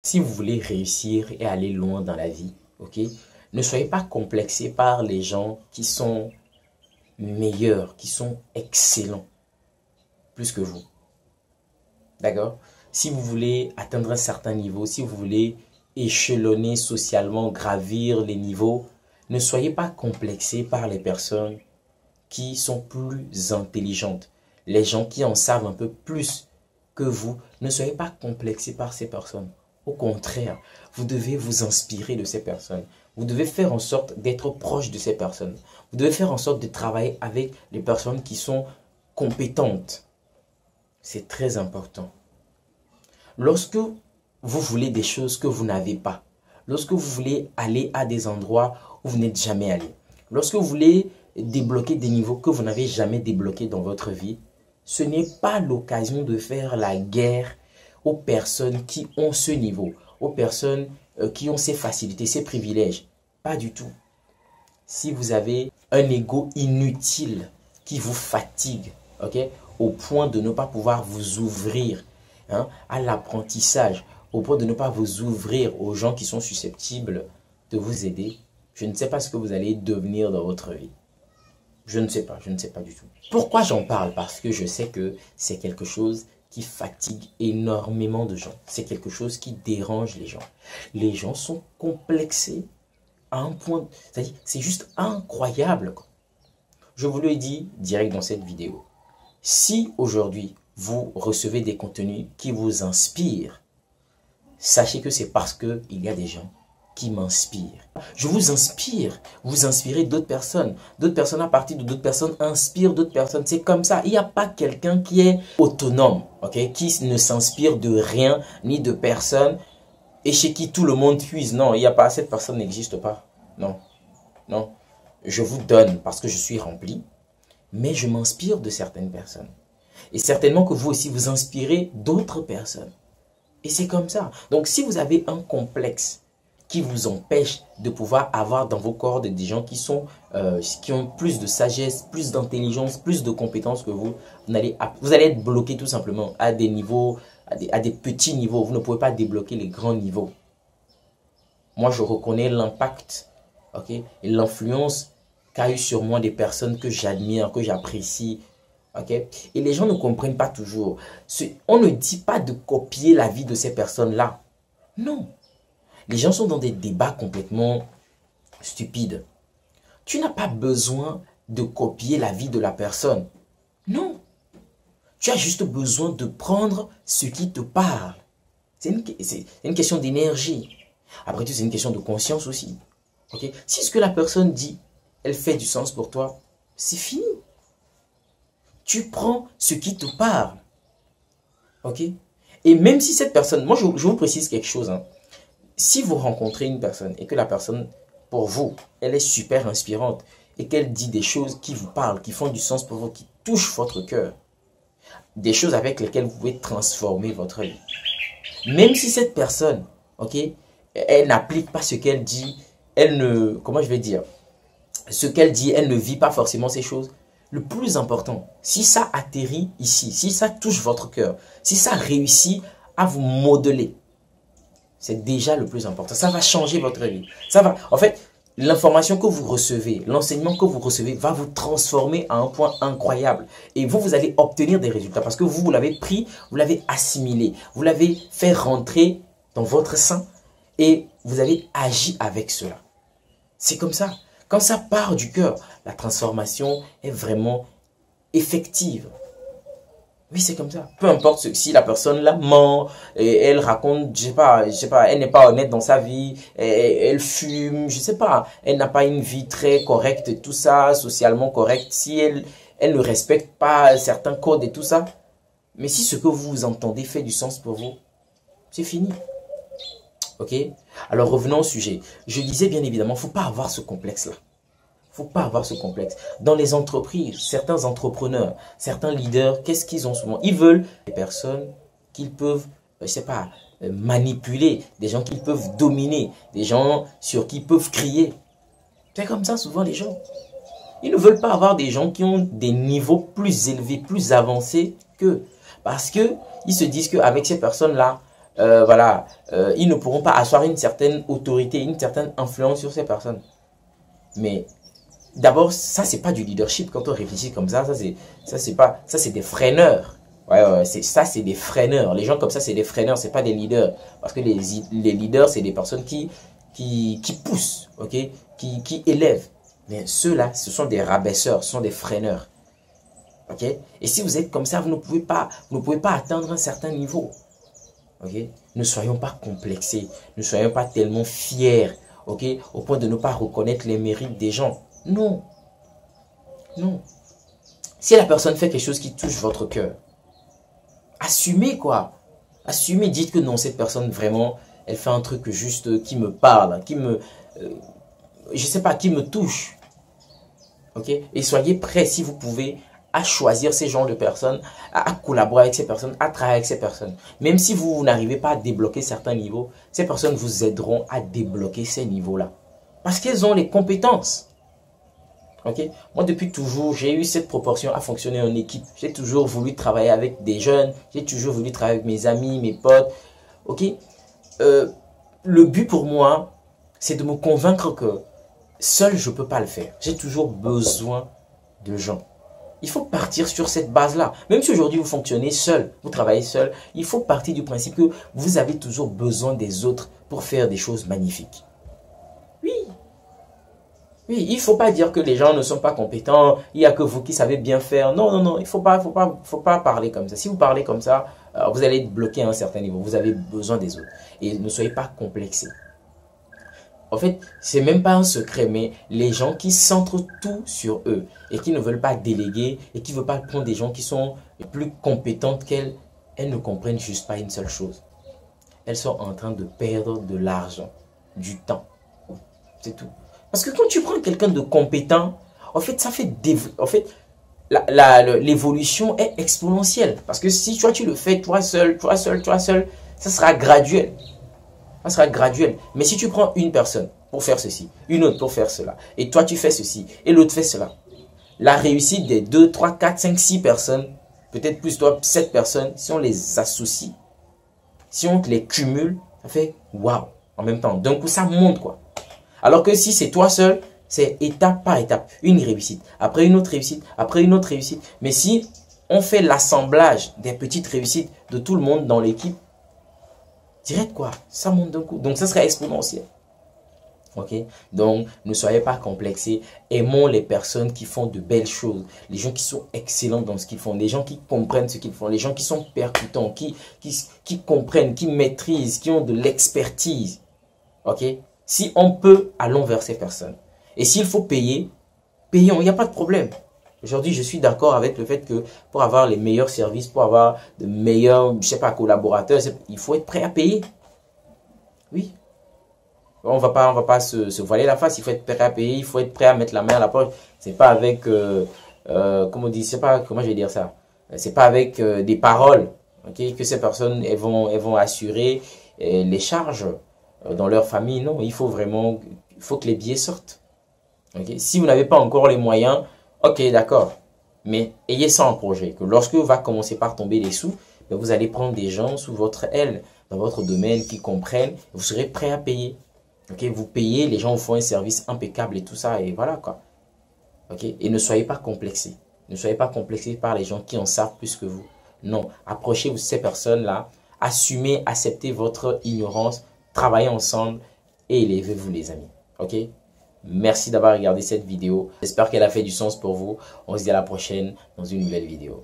Si vous voulez réussir et aller loin dans la vie, ok, ne soyez pas complexé par les gens qui sont meilleurs, qui sont excellents, plus que vous. D'accord? Si vous voulez atteindre un certain niveau, si vous voulez échelonner socialement, gravir les niveaux, ne soyez pas complexé par les personnes qui sont plus intelligentes. Les gens qui en savent un peu plus que vous, ne soyez pas complexé par ces personnes. Au contraire, vous devez vous inspirer de ces personnes. Vous devez faire en sorte d'être proche de ces personnes. Vous devez faire en sorte de travailler avec les personnes qui sont compétentes. C'est très important. Lorsque vous voulez des choses que vous n'avez pas, lorsque vous voulez aller à des endroits où vous n'êtes jamais allé, lorsque vous voulez débloquer des niveaux que vous n'avez jamais débloqués dans votre vie, ce n'est pas l'occasion de faire la guerre aux personnes qui ont ce niveau, aux personnes qui ont ces facilités, ces privilèges. Pas du tout. Si vous avez un ego inutile qui vous fatigue, ok, au point de ne pas pouvoir vous ouvrir à l'apprentissage, au point de ne pas vous ouvrir aux gens qui sont susceptibles de vous aider, je ne sais pas ce que vous allez devenir dans votre vie. Je ne sais pas du tout. Pourquoi j'en parle? Parce que je sais que c'est quelque chose qui fatigue énormément de gens. C'est quelque chose qui dérange les gens. Les gens sont complexés à un point, c'est-à-dire c'est juste incroyable. Je vous le dis direct dans cette vidéo. Si aujourd'hui vous recevez des contenus qui vous inspirent, sachez que c'est parce qu'il y a des gens qui m'inspirent. Je vous inspire, vous inspirez d'autres personnes à partir de d'autres personnes inspirent d'autres personnes. C'est comme ça. Il n'y a pas quelqu'un qui est autonome, ok, qui ne s'inspire de rien ni de personne et chez qui tout le monde puise. Non, il n'y a pas. Cette personne n'existe pas. Non, non. Je vous donne parce que je suis rempli, mais je m'inspire de certaines personnes. Et certainement que vous aussi vous inspirez d'autres personnes. Et c'est comme ça. Donc si vous avez un complexe qui vous empêche de pouvoir avoir dans vos cordes des gens qui ont plus de sagesse, plus d'intelligence, plus de compétences que vous, vous allez être bloqué tout simplement à des niveaux, à des petits niveaux. Vous ne pouvez pas débloquer les grands niveaux. Moi, je reconnais l'impact, ok, et l'influence qu'a eu sur moi des personnes que j'admire, que j'apprécie. Okay? Et les gens ne comprennent pas toujours. On ne dit pas de copier la vie de ces personnes-là. Non. Les gens sont dans des débats complètement stupides. Tu n'as pas besoin de copier la vie de la personne. Non. Tu as juste besoin de prendre ce qui te parle. C'est une question d'énergie. Après tout, c'est une question de conscience aussi. Okay? Si ce que la personne dit, elle fait du sens pour toi, c'est fini. Tu prends ce qui te parle. Ok? Et même si cette personne, moi je vous précise quelque chose. Si vous rencontrez une personne et que la personne, pour vous, elle est super inspirante et qu'elle dit des choses qui vous parlent, qui font du sens pour vous, qui touchent votre cœur, des choses avec lesquelles vous pouvez transformer votre vie. Même si cette personne, ok, elle n'applique pas ce qu'elle dit, elle ne, comment je vais dire, ce qu'elle dit, elle ne vit pas forcément ces choses. Le plus important, si ça atterrit ici, si ça touche votre cœur, si ça réussit à vous modeler, c'est déjà le plus important. Ça va changer votre vie. Ça va, en fait, l'information que vous recevez, l'enseignement que vous recevez va vous transformer à un point incroyable. Et vous allez obtenir des résultats parce que vous l'avez pris, vous l'avez assimilé, vous l'avez fait rentrer dans votre sein et vous avez agi avec cela. C'est comme ça. Quand ça part du cœur, la transformation est vraiment effective. Oui, c'est comme ça. Peu importe si la personne là ment, et elle raconte, je sais pas, elle n'est pas honnête dans sa vie, elle fume, je sais pas, elle n'a pas une vie très correcte et tout ça, socialement correcte, si elle ne respecte pas certains codes et tout ça. Mais si ce que vous entendez fait du sens pour vous, c'est fini. Ok? Alors revenons au sujet. Je disais bien évidemment, il ne faut pas avoir ce complexe-là. Il ne faut pas avoir ce complexe. Dans les entreprises, certains entrepreneurs, certains leaders, qu'est-ce qu'ils ont souvent? Ils veulent des personnes qu'ils peuvent, je sais pas, manipuler, des gens qu'ils peuvent dominer, des gens sur qui ils peuvent crier. C'est comme ça souvent les gens. Ils ne veulent pas avoir des gens qui ont des niveaux plus élevés, plus avancés qu'eux. Parce qu'ils se disent qu'avec ces personnes-là, voilà, ils ne pourront pas asseoir une certaine autorité, une certaine influence sur ces personnes. Mais d'abord, ça, c'est pas du leadership. Quand on réfléchit comme ça c'est des freineurs. Ouais, ça, c'est des freineurs. Les gens comme ça, c'est des freineurs, c'est pas des leaders. Parce que les leaders, c'est des personnes qui poussent, ok, qui élèvent. Mais ceux-là, ce sont des rabaisseurs, ce sont des freineurs. Ok? Et si vous êtes comme ça, vous ne pouvez pas atteindre un certain niveau. Ok? Ne soyons pas complexés, ne soyons pas tellement fiers, ok, au point de ne pas reconnaître les mérites des gens. Non. Non. Si la personne fait quelque chose qui touche votre cœur, assumez quoi. Assumez, dites que non, cette personne vraiment, elle fait un truc juste qui me parle, je sais pas, qui me touche. Ok? Et soyez prêts, si vous pouvez, à choisir ces genres de personnes, à collaborer avec ces personnes, à travailler avec ces personnes. Même si vous n'arrivez pas à débloquer certains niveaux, ces personnes vous aideront à débloquer ces niveaux-là. Parce qu'elles ont les compétences. Ok? Moi, depuis toujours, j'ai eu cette proportion à fonctionner en équipe. J'ai toujours voulu travailler avec des jeunes. J'ai toujours voulu travailler avec mes amis, mes potes. Ok? Le but pour moi, c'est de me convaincre que seul, je ne peux pas le faire. J'ai toujours besoin de gens. Il faut partir sur cette base-là. Même si aujourd'hui vous fonctionnez seul, vous travaillez seul, il faut partir du principe que vous avez toujours besoin des autres pour faire des choses magnifiques. Oui. Oui, il ne faut pas dire que les gens ne sont pas compétents, il n'y a que vous qui savez bien faire. Non, non, non, il ne faut pas parler comme ça. Si vous parlez comme ça, vous allez être bloqué à un certain niveau. Vous avez besoin des autres. Et ne soyez pas complexés. En fait, c'est même pas un secret, mais les gens qui centrent tout sur eux et qui ne veulent pas déléguer et qui ne veulent pas prendre des gens qui sont plus compétentes qu'elles, elles ne comprennent juste pas une seule chose. Elles sont en train de perdre de l'argent, du temps. C'est tout. Parce que quand tu prends quelqu'un de compétent, en fait, l'évolution est exponentielle. Parce que si toi, tu le fais toi seul, ça sera graduel. Ça sera graduel. Mais si tu prends une personne pour faire ceci, une autre pour faire cela, et toi tu fais ceci, et l'autre fait cela, la réussite des 2, 3, 4, 5, 6 personnes, peut-être plus toi, 7 personnes, si on les associe, si on les cumule, ça fait waouh. En même temps, d'un coup ça monte quoi. Alors que si c'est toi seul, c'est étape par étape, une réussite, après une autre réussite, après une autre réussite. Mais si on fait l'assemblage des petites réussites de tout le monde dans l'équipe, direct quoi, ça monte d'un coup. Donc ça serait exponentiel. Ok? Donc ne soyez pas complexés. Aimons les personnes qui font de belles choses. Les gens qui sont excellents dans ce qu'ils font. Les gens qui comprennent ce qu'ils font. Les gens qui sont percutants. Qui comprennent, qui maîtrisent, qui ont de l'expertise. Ok? Si on peut, allons vers ces personnes. Et s'il faut payer, payons. Il n'y a pas de problème. Aujourd'hui, je suis d'accord avec le fait que pour avoir les meilleurs services, pour avoir de meilleurs, je sais pas, collaborateurs, il faut être prêt à payer. Oui. On va pas se voiler la face. Il faut être prêt à payer. Il faut être prêt à mettre la main à la poche. C'est pas avec, comment on dit, c'est pas, comment je vais dire ça. C'est pas avec des paroles, ok, que ces personnes elles vont assurer les charges dans leur famille. Non, il faut que les billets sortent. Ok. Si vous n'avez pas encore les moyens, ok, d'accord. Mais ayez ça en projet. Que lorsque va commencer par tomber les sous, vous allez prendre des gens sous votre aile, dans votre domaine, qui comprennent. Vous serez prêt à payer. Ok, vous payez, les gens vous font un service impeccable et tout ça. Et voilà quoi. Ok. Et ne soyez pas complexés. Ne soyez pas complexés par les gens qui en savent plus que vous. Non. Approchez-vous de ces personnes-là. Assumez, acceptez votre ignorance. Travaillez ensemble et élevez-vous les amis. Ok. Merci d'avoir regardé cette vidéo. J'espère qu'elle a fait du sens pour vous. On se dit à la prochaine dans une nouvelle vidéo.